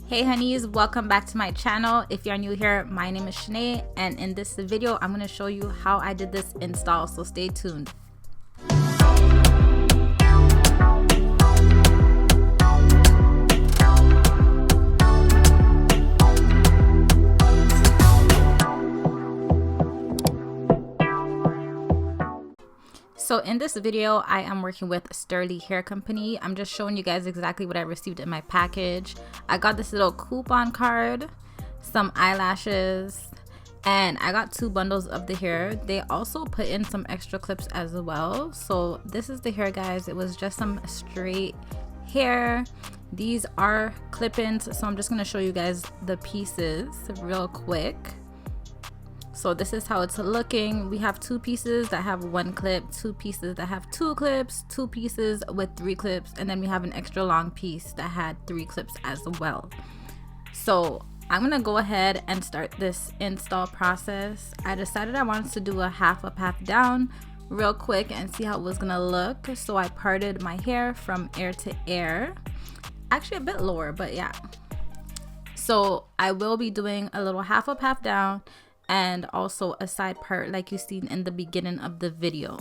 Hey honeys, welcome back to my channel. If you're new here, my name is Shanae, and in this video I'm going to show you how I did this install, so stay tuned. So in this video, I am working with Sterlyhair company. I'm just showing you guys exactly what I received in my package. I got this little coupon card, some eyelashes, and I got 2 bundles of the hair. They also put in some extra clips as well. So this is the hair, guys. It was just some straight hair. These are clip-ins, so I'm just going to show you guys the pieces real quick. So this is how it's looking. We have 2 pieces that have 1 clip, 2 pieces that have 2 clips, 2 pieces with 3 clips, and then we have an extra long piece that had 3 clips as well. So I'm gonna go ahead and start this install process. I decided I wanted to do a half up, half down real quick and see how it was gonna look. So I parted my hair from ear to ear, actually a bit lower, but yeah. So I will be doing a little half up, half down, and also a side part like you seen in the beginning of the video.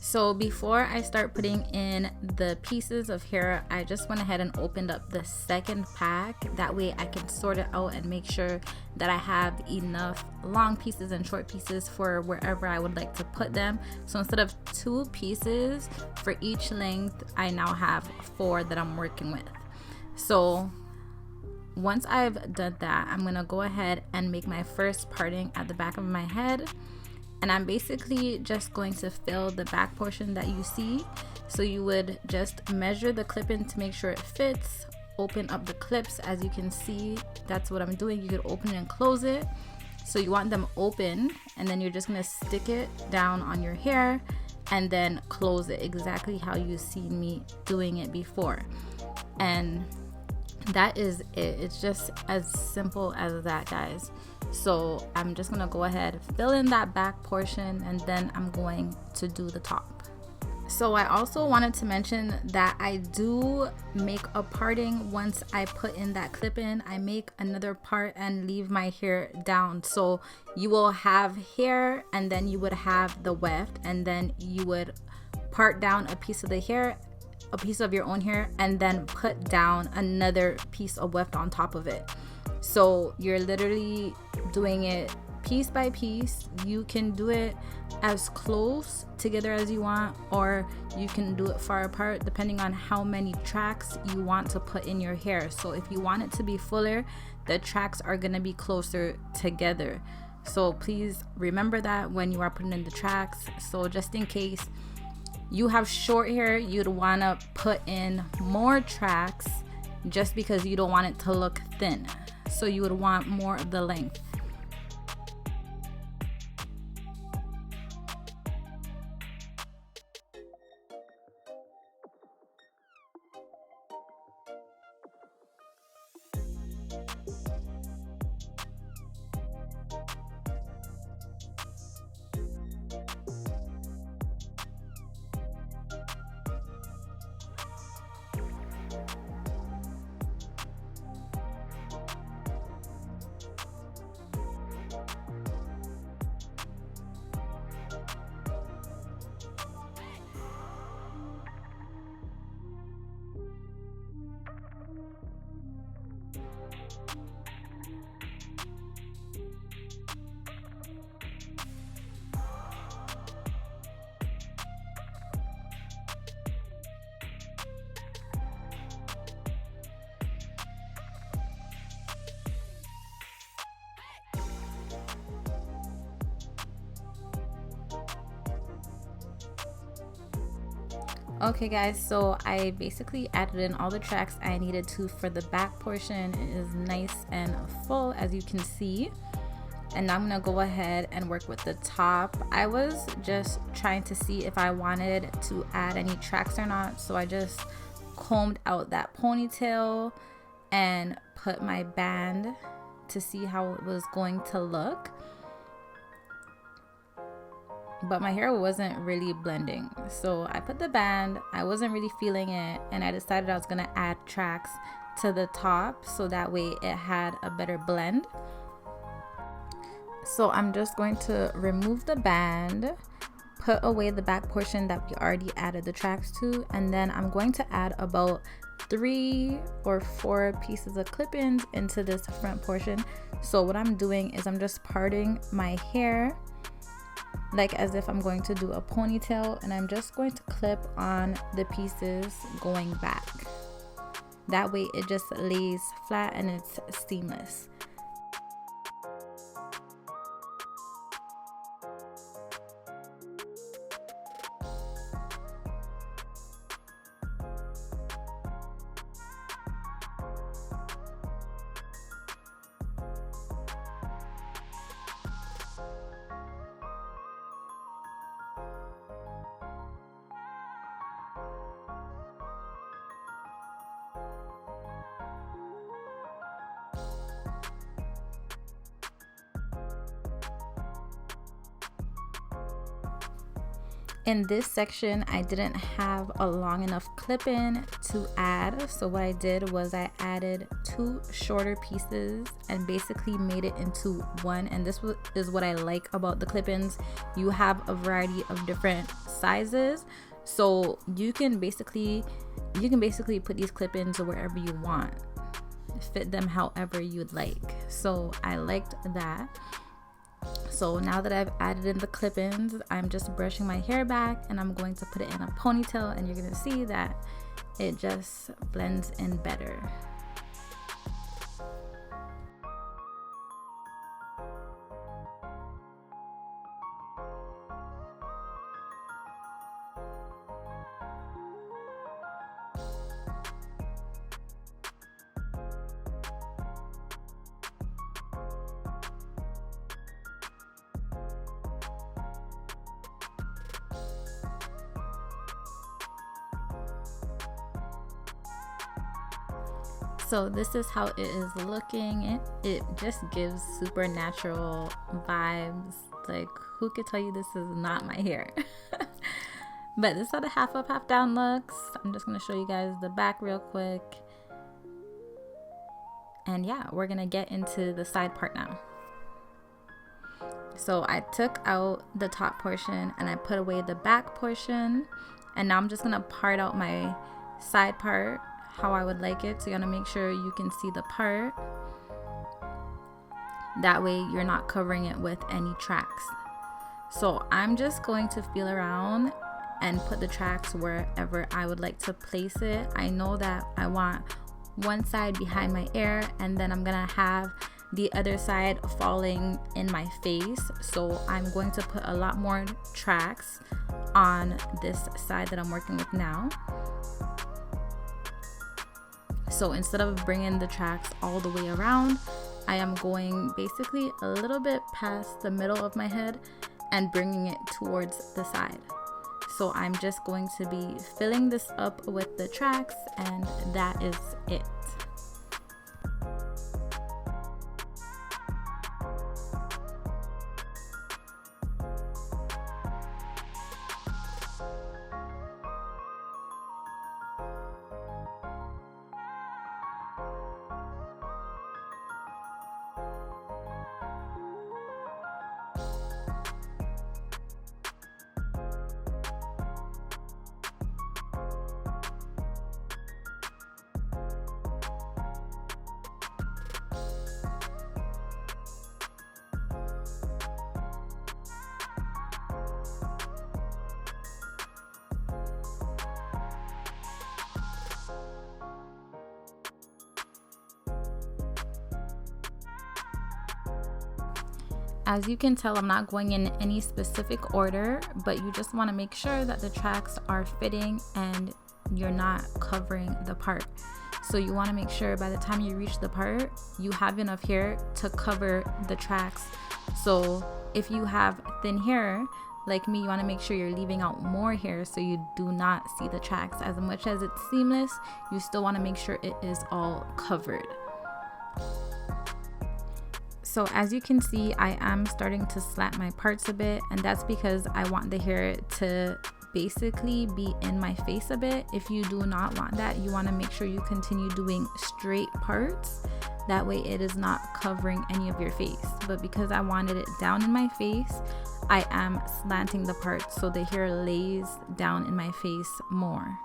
So before I start putting in the pieces of hair, I just went ahead and opened up the second pack. That way I can sort it out and make sure that I have enough long pieces and short pieces for wherever I would like to put them. So instead of 2 pieces for each length, I now have 4 that I'm working with. So once I've done that, I'm gonna go ahead and make my first parting at the back of my head, and I'm basically just going to fill the back portion that you see. So you would just measure the clip-in to make sure it fits, open up the clips. As you can see, that's what I'm doing. You could open and close it, so you want them open, and then you're just gonna stick it down on your hair and then close it exactly how you seen me doing it before. And that is it. It's just as simple as that, guys. So I'm just gonna go ahead, fill in that back portion, and then I'm going to do the top. So I also wanted to mention that I do make a parting once I put in that clip in. I make another part and leave my hair down. So you will have hair, and then you would have the weft, and then you would part down a piece of the hair, a piece of your own hair, and then put down another piece of weft on top of it. So you're literally doing it piece by piece. You can do it as close together as you want, or you can do it far apart depending on how many tracks you want to put in your hair. So if you want it to be fuller, the tracks are going to be closer together. So please remember that when you are putting in the tracks. So just in case you have short hair, you'd want to put in more tracks just because you don't want it to look thin. So you would want more of the length. Okay guys, so I basically added in all the tracks I needed to for the back portion. It is nice and full, as you can see. And now I'm gonna go ahead and work with the top. I was just trying to see if I wanted to add any tracks or not, so I just combed out that ponytail and put my band to see how it was going to look. but my hair wasn't really blending. So I put the band, I wasn't really feeling it, and I decided I was gonna add tracks to the top so that way it had a better blend. So I'm just going to remove the band, put away the back portion that we already added the tracks to, and then I'm going to add about 3 or 4 pieces of clip-ins into this front portion. So what I'm doing is I'm just parting my hair like as if I'm going to do a ponytail, and I'm just going to clip on the pieces going back. That way it just lays flat and it's seamless. In this section, I didn't have a long enough clip-in to add, so what I did was I added 2 shorter pieces and basically made it into one. And this is what I like about the clip-ins. You have a variety of different sizes, so you can basically put these clip-ins wherever you want, fit them however you'd like. So I liked that. So now that I've added in the clip-ins, I'm just brushing my hair back and I'm going to put it in a ponytail, and you're going to see that it just blends in better. So this is how it is looking. It just gives super natural vibes. Like, who could tell you this is not my hair? But this is how the half up, half down looks. I'm just gonna show you guys the back real quick. And yeah, we're gonna get into the side part now. So I took out the top portion and I put away the back portion, and now I'm just gonna part out my side part how I would like it. So you want to make sure you can see the part. That way you're not covering it with any tracks. So I'm just going to feel around and put the tracks wherever I would like to place it. I know that I want one side behind my ear, and then I'm gonna have the other side falling in my face. So I'm going to put a lot more tracks on this side that I'm working with now. So instead of bringing the tracks all the way around, I am going basically a little bit past the middle of my head and bringing it towards the side. So I'm just going to be filling this up with the tracks, and that is it. As you can tell, I'm not going in any specific order, but you just want to make sure that the tracks are fitting and you're not covering the part. So you want to make sure by the time you reach the part, you have enough hair to cover the tracks. So if you have thin hair, like me, you want to make sure you're leaving out more hair so you do not see the tracks. As much as it's seamless, you still want to make sure it is all covered. So as you can see, I am starting to slant my parts a bit, and that's because I want the hair to basically be in my face a bit. If you do not want that, you want to make sure you continue doing straight parts. That way it is not covering any of your face. But because I wanted it down in my face, I am slanting the parts so the hair lays down in my face more.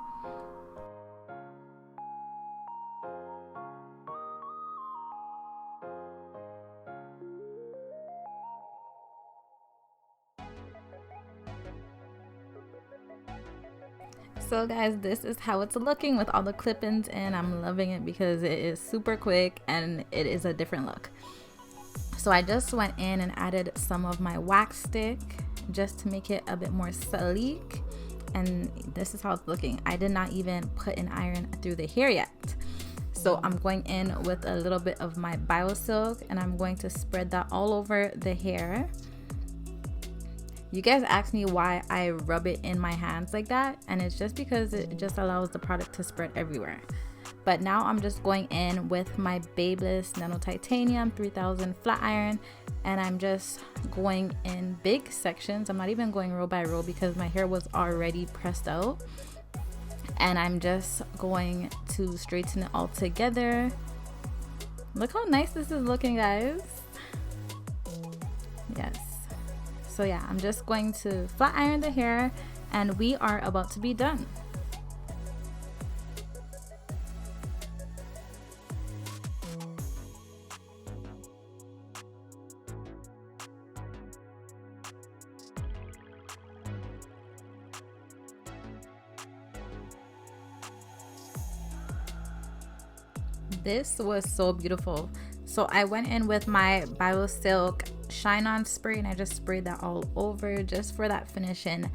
So guys, this is how it's looking with all the clip-ins, and I'm loving it because it is super quick and it is a different look. So I just went in and added some of my wax stick just to make it a bit more sleek, and this is how it's looking. I did not even put an iron through the hair yet. So I'm going in with a little bit of my BioSilk, and I'm going to spread that all over the hair. You guys asked me why I rub it in my hands like that, and it's just because it just allows the product to spread everywhere. But now I'm just going in with my Babyliss Nano Titanium 3000 flat iron, and I'm just going in big sections. I'm not even going row by row because my hair was already pressed out, and I'm just going to straighten it all together. Look how nice this is looking, guys. Yes. So yeah, I'm just going to flat iron the hair, and we are about to be done. This was so beautiful. So I went in with my BioSilk Shine On spray, and I just sprayed that all over just for that finishing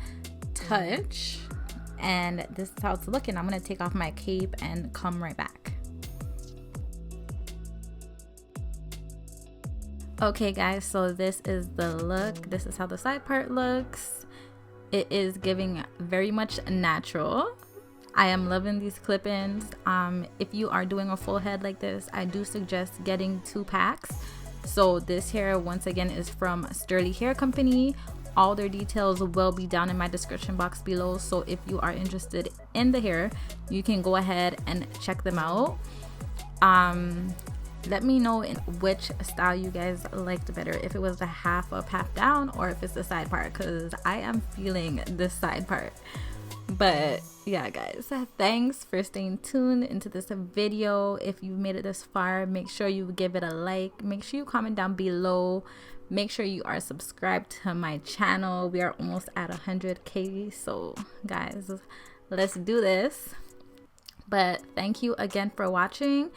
touch. And this is how it's looking. I'm gonna take off my cape and come right back. Okay guys, so this is the look. This is how the side part looks. It is giving very much natural. I am loving these clip-ins. If you are doing a full head like this, I do suggest getting 2 packs. So this hair, once again, is from Sterlyhair company. All their details will be down in my description box below, so if you are interested in the hair, you can go ahead and check them out. Let me know in which style you guys liked better, if it was the half up, half down, or if it's the side part, because I am feeling this side part. But yeah guys, thanks for staying tuned into this video. If you made it this far, make sure you give it a like, make sure you comment down below, make sure you are subscribed to my channel. We are almost at 100K, so guys, let's do this. But thank you again for watching,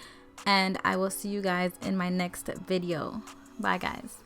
and I will see you guys in my next video. Bye guys.